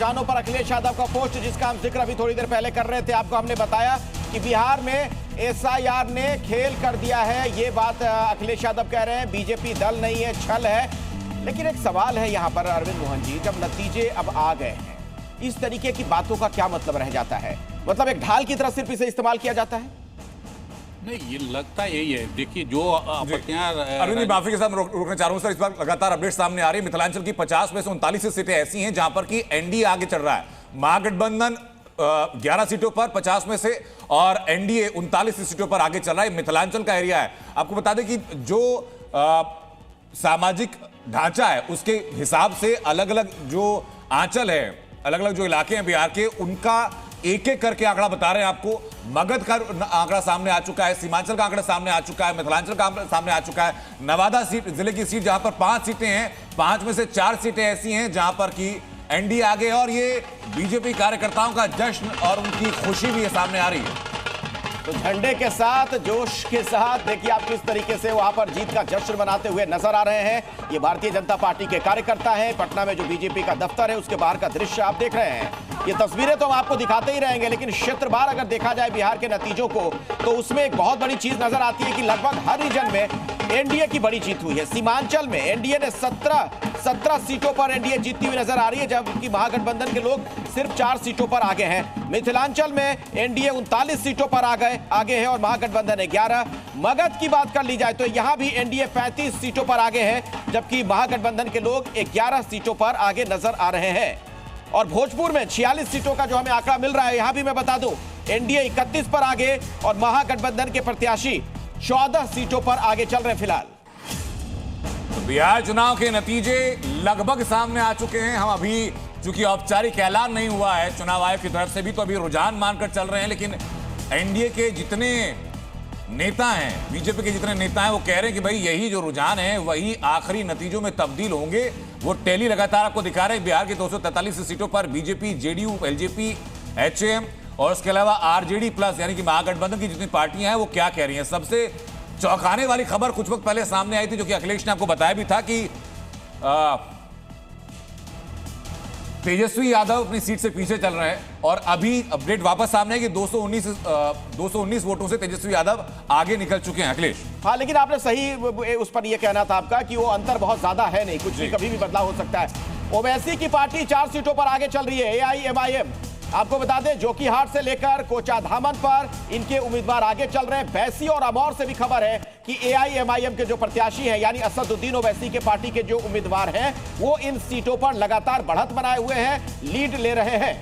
निशानों पर अखिलेश यादव का पोस्ट, जिसका हम जिक्र अभी थोड़ी देर पहले कर रहे थे। आपको हमने बताया कि बिहार में एसआईआर ने खेल कर दिया है, ये बात अखिलेश यादव कह रहे हैं। बीजेपी दल नहीं है, छल है। लेकिन एक सवाल है यहाँ पर अरविंद मोहन जी, जब नतीजे अब आ गए हैं, इस तरीके की बातों का क्या मतलब रह जाता है? मतलब एक ढाल की तरह सिर्फ इसे इस्तेमाल किया जाता है? नहीं, ये लगता यही है। देखिए, जो आपत्तियां अरविंद जी, माफी के साथ रोकना चाह रहा हूं सर। इस बार लगातार अपडेट सामने आ रही है। मिथिलांचल की 50 में से 39 सीटें ऐसी हैं जहां पर कि एनडीए आगे चल रहा है। महागठबंधन 11 सीटों पर 50 में से, और एनडीए 39 सीटों पर आगे चल रहा है। मिथिलांचल का एरिया है। आपको बता दें कि जो सामाजिक ढांचा है उसके हिसाब से अलग अलग जो आंचल है, अलग अलग जो इलाके हैं बिहार के, उनका एक एक करके आंकड़ा बता रहे हैं आपको। मगध का आंकड़ा सामने आ चुका है, सीमांचल का आंकड़ा सामने आ चुका है, मिथिलांचल का आंकड़ा सामने आ चुका है। नवादा सीट, जिले की सीट जहां पर 5 सीटें हैं, 5 में से 4 सीटें ऐसी हैं जहां पर कि एनडीए आगे है, और ये बीजेपी कार्यकर्ताओं का जश्न और उनकी खुशी भी सामने आ रही है। तो झंडे के साथ, जोश के साथ देखिए आप किस तरीके से वहां पर जीत का जश्न मनाते हुए नजर आ रहे हैं। ये भारतीय जनता पार्टी के कार्यकर्ता हैं। पटना में जो बीजेपी का दफ्तर है उसके बाहर का दृश्य आप देख रहे हैं। ये तस्वीरें तो हम आपको दिखाते ही रहेंगे, लेकिन क्षेत्रवार अगर देखा जाए बिहार के नतीजों को, तो उसमें एक बहुत बड़ी चीज नजर आती है कि लगभग हर रीजन में एनडीए की बड़ी जीत हुई है। सीमांचल में एनडीए ने 17 सीटों पर एनडीए जीतती हुई नजर आ रही है, जबकि महागठबंधन के लोग सिर्फ 4 सीटों पर आगे हैं। मिथिलांचल में एनडीए 39 सीटों पर आगे है और महागठबंधन 11। मगध की बात कर ली जाए तो यहां भी एनडीए 35 सीटों पर आगे है, जबकि महागठबंधन के लोग 11 सीटों पर आगे नजर आ रहे हैं। और भोजपुर में 46 सीटों का जो हमें आंकड़ा मिल रहा है, यहां भी मैं बता दूं एनडीए 31 पर आगे और महागठबंधन के प्रत्याशी 14 सीटों पर आगे चल रहे हैं फिलहाल। बिहार चुनाव के नतीजे लगभग सामने आ चुके हैं। हम अभी, चूंकि औपचारिक ऐलान नहीं हुआ है चुनाव आयोग की तरफ से भी, तो अभी रुझान मानकर चल रहे हैं। लेकिन एनडीए के जितने नेता हैं, बीजेपी के जितने नेता हैं, वो कह रहे हैं कि भाई यही जो रुझान है वही आखिरी नतीजों में तब्दील होंगे। वो टैली लगातार आपको दिखा रहे हैं। बिहार की 243 सीटों पर बीजेपी, जेडीयू, एलजेपी, एचएम और उसके अलावा आरजेडी प्लस यानी कि महागठबंधन की जितनी पार्टियां हैं वो क्या कह रही हैं। सबसे चौंकाने वाली खबर कुछ वक्त पहले सामने आई थी, जो कि अखिलेश ने आपको बताया भी था कि तेजस्वी यादव अपनी सीट से पीछे चल रहे हैं, और अभी अपडेट वापस सामने है कि 219 वोटों से तेजस्वी यादव आगे निकल चुके हैं। अखिलेश, हाँ, लेकिन आपने सही उस पर यह कहना था आपका कि वो अंतर बहुत ज्यादा है नहीं, कुछ भी कभी भी बदलाव हो सकता है। ओवैसी की पार्टी 4 सीटों पर आगे चल रही है, एआईएमआईएम। आपको बता दें जोकीहाट से लेकर कोचाधामन पर इनके उम्मीदवार आगे चल रहे हैं। बैसी और अमौर से भी खबर है कि एआईएमआईएम के जो प्रत्याशी हैं, यानी असदुद्दीन ओवैसी के पार्टी के जो उम्मीदवार हैं, वो इन सीटों पर लगातार बढ़त बनाए हुए हैं, लीड ले रहे हैं।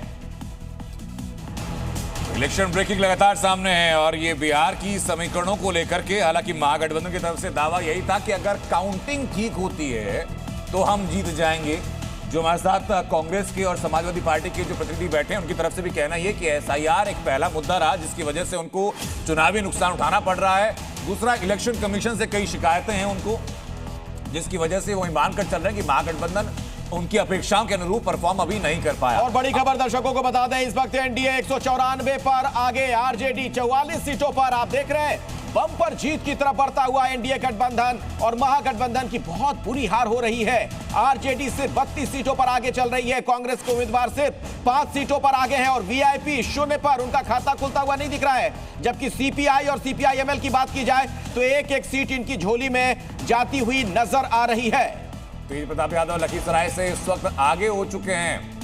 इलेक्शन ब्रेकिंग लगातार सामने है, और ये बिहार की समीकरणों को लेकर के, हालांकि महागठबंधन की तरफ से दावा यही था कि अगर काउंटिंग ठीक होती है तो हम जीत जाएंगे। जो हमारे साथ कांग्रेस के और समाजवादी पार्टी के जो प्रतिनिधि बैठे हैं, उनकी तरफ से भी कहना यह कि एसआईआर एक पहला मुद्दा रहा जिसकी वजह से उनको चुनावी नुकसान उठाना पड़ रहा है। दूसरा, इलेक्शन कमीशन से कई शिकायतें हैं उनको, जिसकी वजह से वो मानकर चल रहे हैं कि महागठबंधन उनकी अपेक्षाओं के अनुरूप परफॉर्म अभी नहीं कर पाया। और बड़ी खबर दर्शकों को बता दें, इस वक्त एनडीए 194 पर आगे, आरजेडी 44 सीटों पर। आप देख रहे हैं बम्पर जीत की तरफ बढ़ता हुआ एनडीए गठबंधन, और महागठबंधन की बहुत बुरी हार हो रही है। आरजेडी सिर्फ 32 सीटों पर आगे चल रही है, कांग्रेस के उम्मीदवार सिर्फ 5 सीटों पर आगे हैं, और वीआईपी 0 पर, उनका खाता खुलता हुआ नहीं दिख रहा है। जबकि सीपीआई और सीपीआईएमएल की बात की जाए तो एक एक सीट इनकी झोली में जाती हुई नजर आ रही है। तेज प्रताप यादव लखीसराय से इस वक्त आगे हो चुके हैं।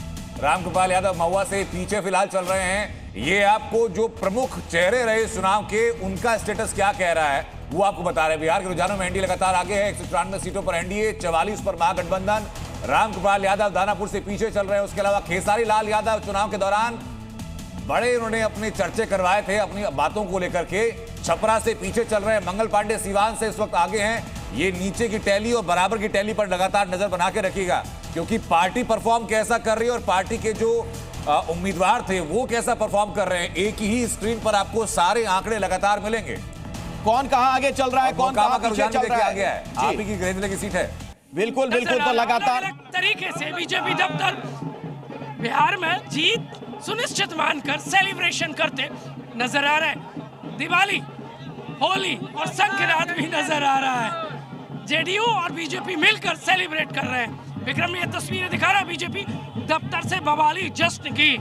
रामकृपाल यादव महुआ से पीछे फिलहाल चल रहे हैं। ये आपको जो प्रमुख चेहरे रहे चुनाव के, उनका स्टेटस क्या कह रहा है वो आपको बता रहे हैं। बिहार के रुझानों में एनडीए लगातार आगे है, 194 सीटों पर एनडीए, 44 पर महागठबंधन। रामकृपाल यादव दानापुर से पीछे चल रहे हैं। उसके अलावा खेसारी लाल यादव चुनाव के दौरान बड़े उन्होंने अपने चर्चे करवाए थे अपनी बातों को लेकर के, छपरा से पीछे चल रहे हैं। मंगल पांडे सीवान से इस वक्त आगे हैं। ये नीचे की टैली और बराबर की टैली पर लगातार नजर बना के रखिएगा, क्योंकि पार्टी परफॉर्म कैसा कर रही है और पार्टी के जो उम्मीदवार थे वो कैसा परफॉर्म कर रहे हैं, एक ही स्क्रीन पर आपको सारे आंकड़े लगातार मिलेंगे। कौन कहां आगे चल रहा है, कौन कहां पीछे चल रहा है। आप ही की गृह की सीट है। बिल्कुल बिल्कुल, तो लगातार तरीके से बीजेपी दफ्तर बिहार में जीत सुनिश्चित मानकर सेलिब्रेशन करते नजर आ रहे हैं। दिवाली, होली और संक्रांत भी नजर आ रहा है। जेडीयू और बीजेपी मिलकर सेलिब्रेट कर रहे हैं। विक्रम, ये तस्वीरें दिखा रहा है बीजेपी दफ्तर से बवाली जश्न की